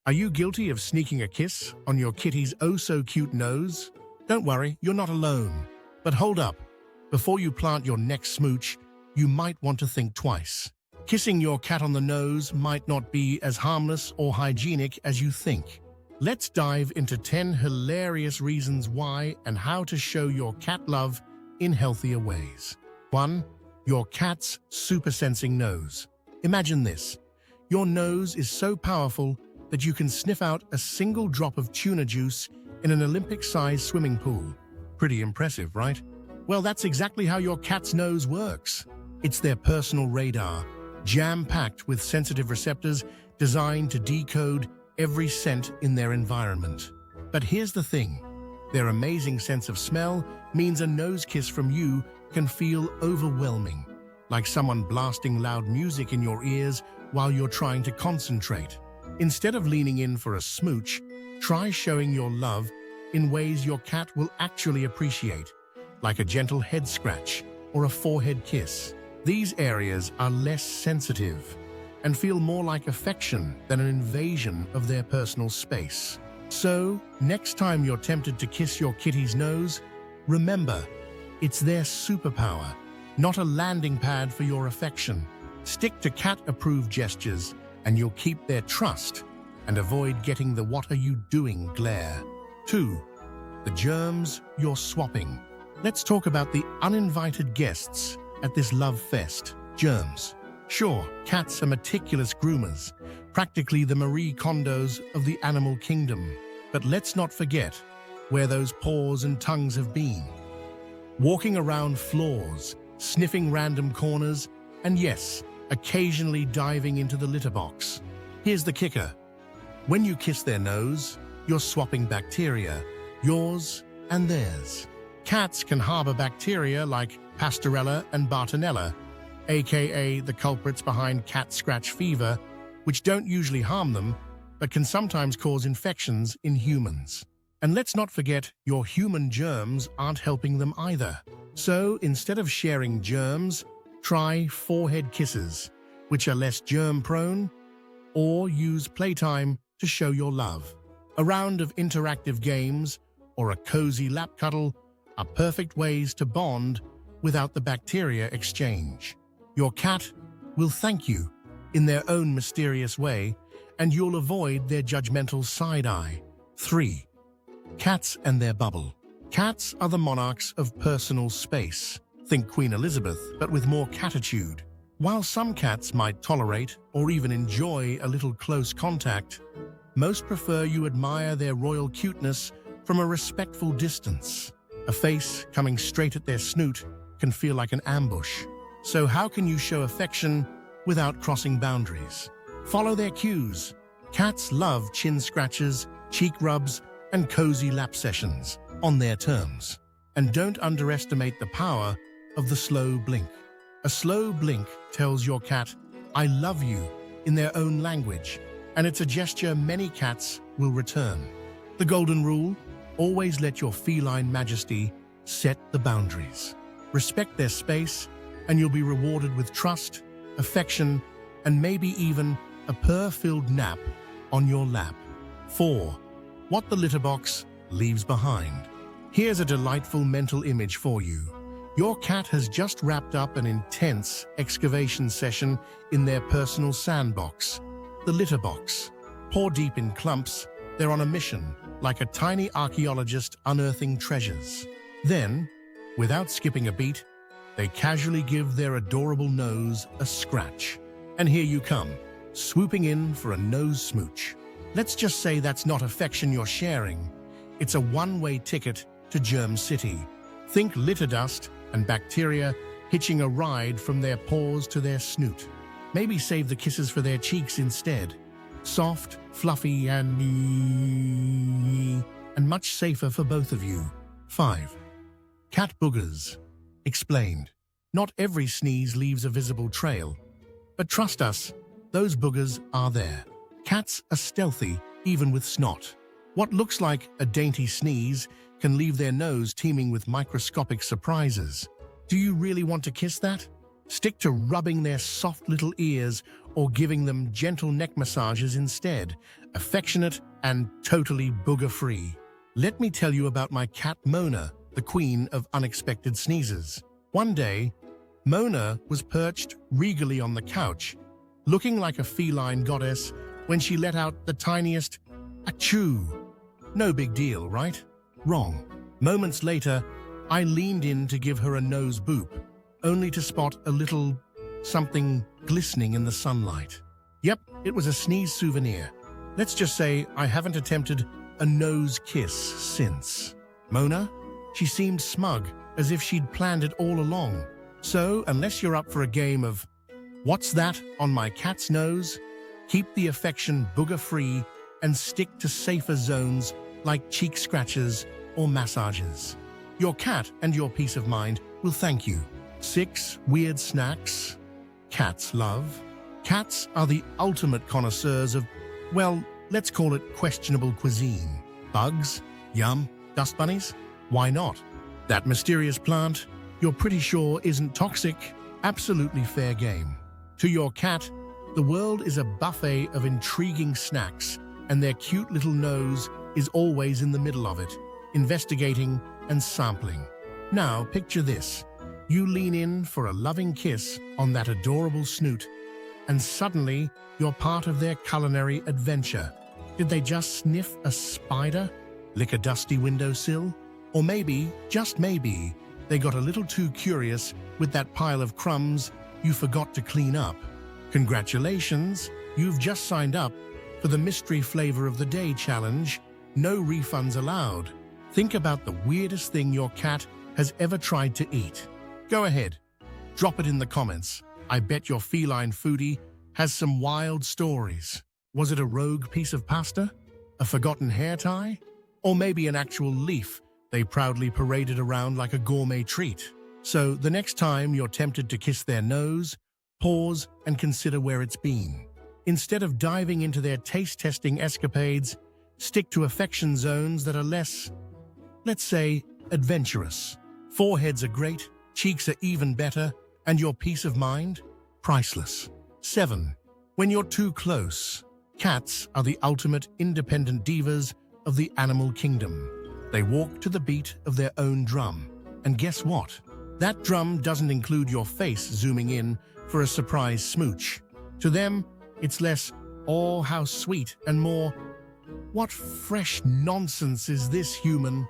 Are you guilty of sneaking a kiss on your kitty's oh-so-cute nose? Don't worry, you're not alone. But hold up. Before you plant your next smooch, you might want to think twice. Kissing your cat on the nose might not be as harmless or hygienic as you think. Let's dive into 10 hilarious reasons why and how to show your cat love in healthier ways. 1. Your cat's super-sensing nose. Imagine this. Your nose is so powerful that you can sniff out a single drop of tuna juice in an Olympic-sized swimming pool. Pretty impressive, right? Well, that's exactly how your cat's nose works. It's their personal radar, jam-packed with sensitive receptors designed to decode every scent in their environment. But here's the thing. Their amazing sense of smell means a nose kiss from you can feel overwhelming, like someone blasting loud music in your ears while you're trying to concentrate. Instead of leaning in for a smooch, try showing your love in ways your cat will actually appreciate, like a gentle head scratch or a forehead kiss. These areas are less sensitive and feel more like affection than an invasion of their personal space. So, next time you're tempted to kiss your kitty's nose, remember, it's their superpower, not a landing pad for your affection. Stick to cat-approved gestures and you'll keep their trust and avoid getting the "what are you doing" glare. 2. The germs you're swapping. Let's talk about the uninvited guests at this love fest. Germs. Sure, cats are meticulous groomers, practically the Marie Kondos of the animal kingdom. But let's not forget where those paws and tongues have been. Walking around floors, sniffing random corners, and yes, occasionally diving into the litter box. Here's the kicker. When you kiss their nose, you're swapping bacteria, yours and theirs. Cats can harbor bacteria like Pastorella and Bartonella, aka the culprits behind cat scratch fever, which don't usually harm them, but can sometimes cause infections in humans. And let's not forget, your human germs aren't helping them either. So instead of sharing germs, try forehead kisses, which are less germ-prone, or use playtime to show your love. A round of interactive games or a cozy lap cuddle are perfect ways to bond without the bacteria exchange. Your cat will thank you in their own mysterious way, and you'll avoid their judgmental side-eye. 3. Cats and their bubble. Cats are the monarchs of personal space. Think Queen Elizabeth, but with more catitude. While some cats might tolerate or even enjoy a little close contact, most prefer you admire their royal cuteness from a respectful distance. A face coming straight at their snoot can feel like an ambush. So how can you show affection without crossing boundaries? Follow their cues. Cats love chin scratches, cheek rubs, and cozy lap sessions on their terms. And don't underestimate the power of the slow blink. A slow blink tells your cat, "I love you," in their own language, and it's a gesture many cats will return. The golden rule: always let your feline majesty set the boundaries. Respect their space, and you'll be rewarded with trust, affection, and maybe even a purr-filled nap on your lap. 4. What the litter box leaves behind. Here's a delightful mental image for you. Your cat has just wrapped up an intense excavation session in their personal sandbox, the litter box. Paw deep in clumps, they're on a mission, like a tiny archaeologist unearthing treasures. Then, without skipping a beat, they casually give their adorable nose a scratch. And here you come, swooping in for a nose smooch. Let's just say that's not affection you're sharing. It's a one-way ticket to Germ City. Think litter dust and bacteria hitching a ride from their paws to their snoot. Maybe save the kisses for their cheeks instead. Soft, fluffy, and much safer for both of you. 5. Cat boogers. Explained. Not every sneeze leaves a visible trail, but trust us, those boogers are there. Cats are stealthy, even with snot. What looks like a dainty sneeze can leave their nose teeming with microscopic surprises. Do you really want to kiss that? Stick to rubbing their soft little ears or giving them gentle neck massages instead, affectionate and totally booger-free. Let me tell you about my cat Mona, the queen of unexpected sneezes. One day, Mona was perched regally on the couch, looking like a feline goddess when she let out the tiniest achoo. No big deal, right? Wrong. Moments later, I leaned in to give her a nose boop, only to spot a little something glistening in the sunlight. Yep, it was a sneeze souvenir. Let's just say I haven't attempted a nose kiss since. Mona? She seemed smug, as if she'd planned it all along. So, unless you're up for a game of "What's that on my cat's nose?" keep the affection booger-free and stick to safer zones like cheek scratches or massages. Your cat and your peace of mind will thank you. 6 weird snacks cats love. Cats are the ultimate connoisseurs of, well, let's call it questionable cuisine. Bugs? Yum. Dust bunnies? Why not? That mysterious plant you're pretty sure isn't toxic? Absolutely fair game. To your cat, the world is a buffet of intriguing snacks, and their cute little nose is always in the middle of it, investigating and sampling. Now, picture this. You lean in for a loving kiss on that adorable snoot, and suddenly you're part of their culinary adventure. Did they just sniff a spider? Lick a dusty windowsill? Or maybe, just maybe, they got a little too curious with that pile of crumbs you forgot to clean up. Congratulations, you've just signed up for the Mystery Flavor of the Day challenge. No refunds allowed. Think about the weirdest thing your cat has ever tried to eat. Go ahead, drop it in the comments. I bet your feline foodie has some wild stories. Was it a rogue piece of pasta? A forgotten hair tie? Or maybe an actual leaf they proudly paraded around like a gourmet treat? So the next time you're tempted to kiss their nose, pause and consider where it's been. Instead of diving into their taste-testing escapades, stick to affection zones that are less, let's say, adventurous. Foreheads are great, cheeks are even better, and your peace of mind? Priceless. 7. When you're too close. Cats are the ultimate independent divas of the animal kingdom. They walk to the beat of their own drum. And guess what? That drum doesn't include your face zooming in for a surprise smooch. To them, it's less, "Oh, how sweet," and more, "What fresh nonsense is this, human?"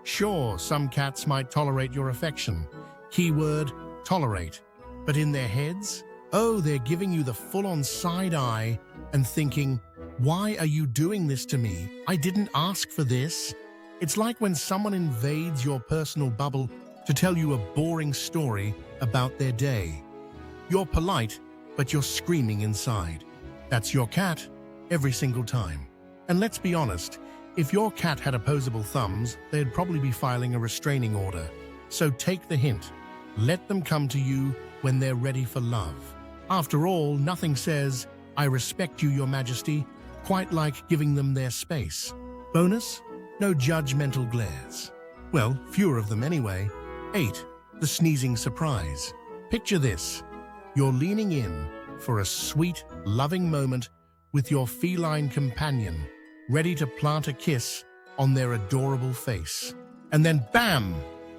Sure, some cats might tolerate your affection. Keyword, tolerate. But in their heads, oh, they're giving you the full-on side eye and thinking, "Why are you doing this to me? I didn't ask for this." It's like when someone invades your personal bubble to tell you a boring story about their day. You're polite, but you're screaming inside. That's your cat every single time. And let's be honest, if your cat had opposable thumbs, they'd probably be filing a restraining order. So take the hint. Let them come to you when they're ready for love. After all, nothing says, "I respect you, Your Majesty," quite like giving them their space. Bonus? No judgmental glares. Well, fewer of them anyway. 8. The sneezing surprise. Picture this. You're leaning in for a sweet, loving moment with your feline companion, ready to plant a kiss on their adorable face. And then bam!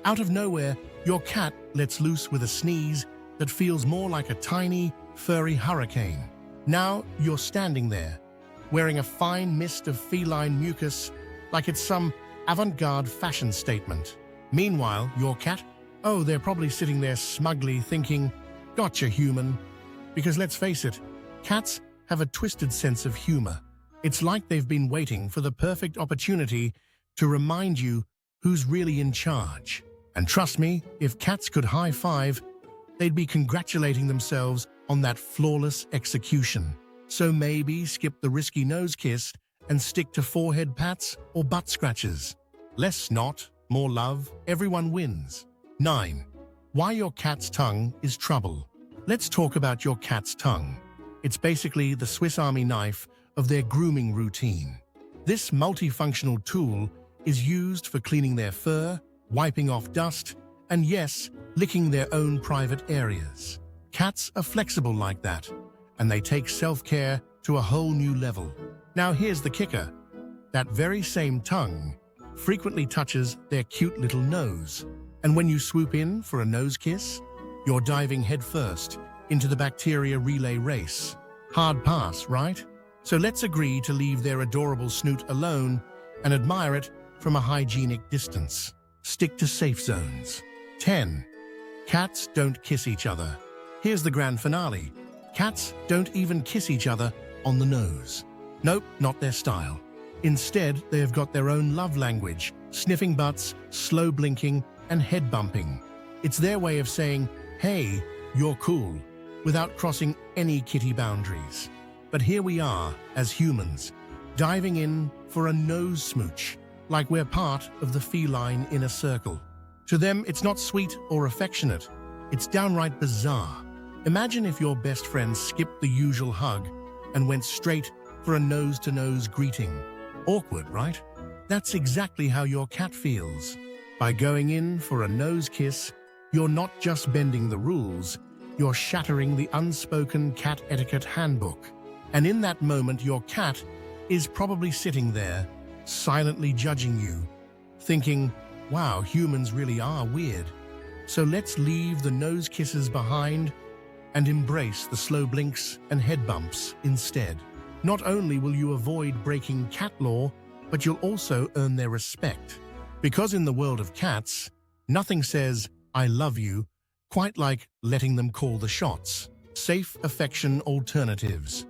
Out of nowhere, your cat lets loose with a sneeze that feels more like a tiny, furry hurricane. Now you're standing there, wearing a fine mist of feline mucus like it's some avant-garde fashion statement. Meanwhile, your cat? Oh, they're probably sitting there smugly thinking, "Gotcha, human." Because let's face it, cats have a twisted sense of humor. It's like they've been waiting for the perfect opportunity to remind you who's really in charge. And trust me, if cats could high-five, they'd be congratulating themselves on that flawless execution. So maybe skip the risky nose kiss and stick to forehead pats or butt scratches. Less snot, more love, everyone wins. 9. Why your cat's tongue is trouble. Let's talk about your cat's tongue. It's basically the Swiss Army knife of their grooming routine. This multifunctional tool is used for cleaning their fur, wiping off dust, and yes, licking their own private areas. Cats are flexible like that, and they take self-care to a whole new level. Now here's the kicker. That very same tongue frequently touches their cute little nose. And when you swoop in for a nose kiss, you're diving headfirst into the bacteria relay race. Hard pass, right? So let's agree to leave their adorable snoot alone and admire it from a hygienic distance. Stick to safe zones. 10. Cats don't kiss each other. Here's the grand finale. Cats don't even kiss each other on the nose. Nope, not their style. Instead, they have got their own love language, sniffing butts, slow blinking, and head bumping. It's their way of saying, hey, you're cool, without crossing any kitty boundaries. But here we are, as humans, diving in for a nose smooch, like we're part of the feline inner circle. To them, it's not sweet or affectionate. It's downright bizarre. Imagine if your best friend skipped the usual hug and went straight for a nose-to-nose greeting. Awkward, right? That's exactly how your cat feels. By going in for a nose kiss, you're not just bending the rules, you're shattering the unspoken cat etiquette handbook. And in that moment, your cat is probably sitting there, silently judging you, thinking, wow, humans really are weird. So let's leave the nose kisses behind and embrace the slow blinks and head bumps instead. Not only will you avoid breaking cat law, but you'll also earn their respect. Because in the world of cats, nothing says, I love you, quite like letting them call the shots. Safe affection alternatives.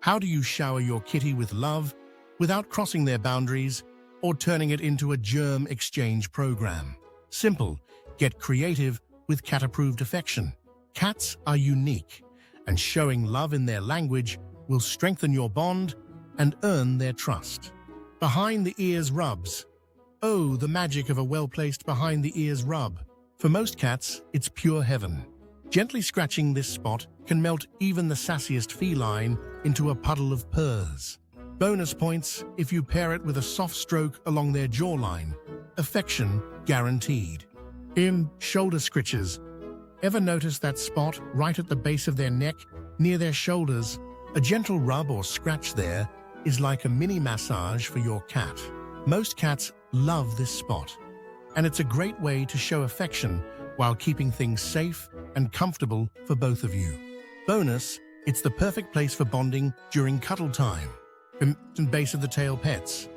How do you shower your kitty with love without crossing their boundaries or turning it into a germ exchange program? Simple. Get creative with cat-approved affection. Cats are unique, and showing love in their language will strengthen your bond and earn their trust. Behind the ears rubs. Oh, the magic of a well-placed behind the ears rub. For most cats, it's pure heaven. Gently scratching this spot can melt even the sassiest feline into a puddle of purrs. Bonus points if you pair it with a soft stroke along their jawline. Affection guaranteed. In shoulder scritches. Ever notice that spot right at the base of their neck, near their shoulders? A gentle rub or scratch there is like a mini massage for your cat. Most cats love this spot, and it's a great way to show affection while keeping things safe and comfortable for both of you. Bonus, it's the perfect place for bonding during cuddle time. And base of the tail pets.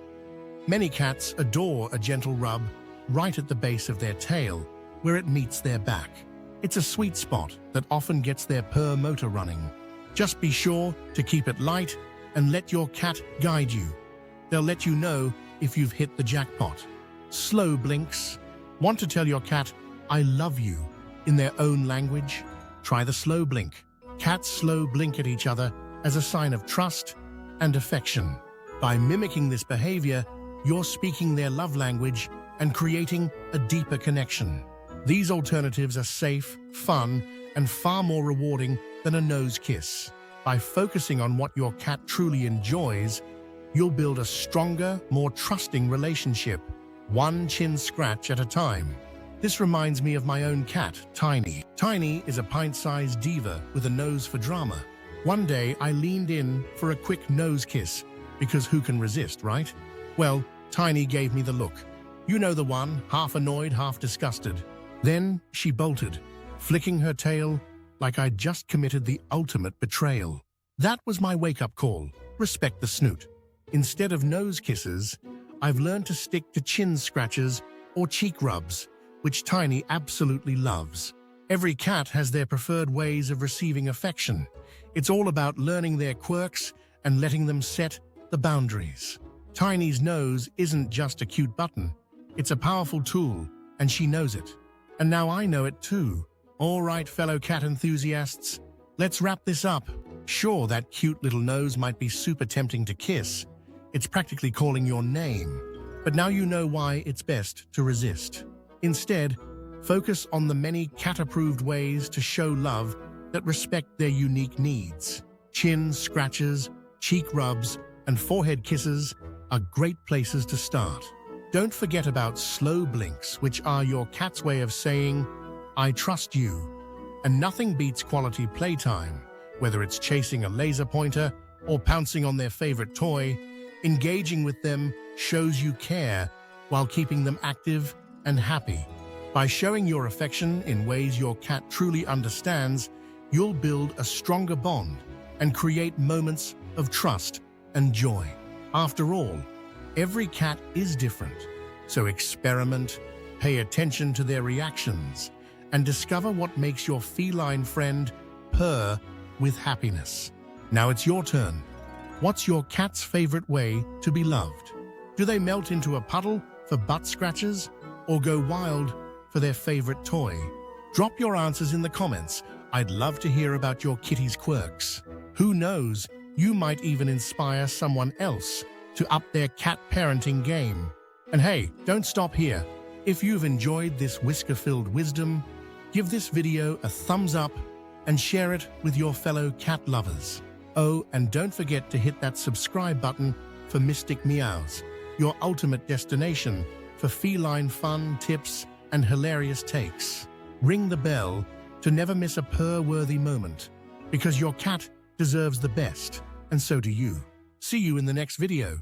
Many cats adore a gentle rub right at the base of their tail, where it meets their back. It's a sweet spot that often gets their purr motor running. Just be sure to keep it light and let your cat guide you. They'll let you know if you've hit the jackpot. Slow blinks. Want to tell your cat, I love you, in their own language? Try the slow blink. Cats slow blink at each other as a sign of trust and affection. By mimicking this behavior, you're speaking their love language and creating a deeper connection. These alternatives are safe, fun, and far more rewarding than a nose kiss. By focusing on what your cat truly enjoys, you'll build a stronger, more trusting relationship, one chin scratch at a time. This reminds me of my own cat, Tiny. Tiny is a pint-sized diva with a nose for drama. One day, I leaned in for a quick nose kiss, because who can resist, right? Well, Tiny gave me the look. You know the one, half annoyed, half disgusted. Then she bolted, flicking her tail like I'd just committed the ultimate betrayal. That was my wake-up call. Respect the snoot. Instead of nose kisses, I've learned to stick to chin scratches or cheek rubs, which Tiny absolutely loves. Every cat has their preferred ways of receiving affection. It's all about learning their quirks and letting them set the boundaries. Tiny's nose isn't just a cute button. It's a powerful tool, and she knows it. And now I know it too. All right, fellow cat enthusiasts, let's wrap this up. Sure, that cute little nose might be super tempting to kiss. It's practically calling your name. But now you know why it's best to resist. Instead, focus on the many cat-approved ways to show love that respect their unique needs. Chin scratches, cheek rubs, and forehead kisses are great places to start. Don't forget about slow blinks, which are your cat's way of saying, I trust you. And nothing beats quality playtime, Whether it's chasing a laser pointer or pouncing on their favorite toy, engaging with them shows you care while keeping them active and happy. By showing your affection in ways your cat truly understands, you'll build a stronger bond and create moments of trust and joy. After all, every cat is different, so experiment, pay attention to their reactions, and discover what makes your feline friend purr with happiness. Now it's your turn. What's your cat's favorite way to be loved? Do they melt into a puddle for butt scratches or go wild for their favorite toy? Drop your answers in the comments. I'd love to hear about your kitty's quirks. Who knows, you might even inspire someone else to up their cat parenting game. And hey, don't stop here. If you've enjoyed this whisker-filled wisdom, give this video a thumbs up and share it with your fellow cat lovers. Oh, and don't forget to hit that subscribe button for Mystic Meows, your ultimate destination for feline fun, tips, and hilarious takes. Ring the bell to never miss a purr-worthy moment, because your cat deserves the best, and so do you. See you in the next video.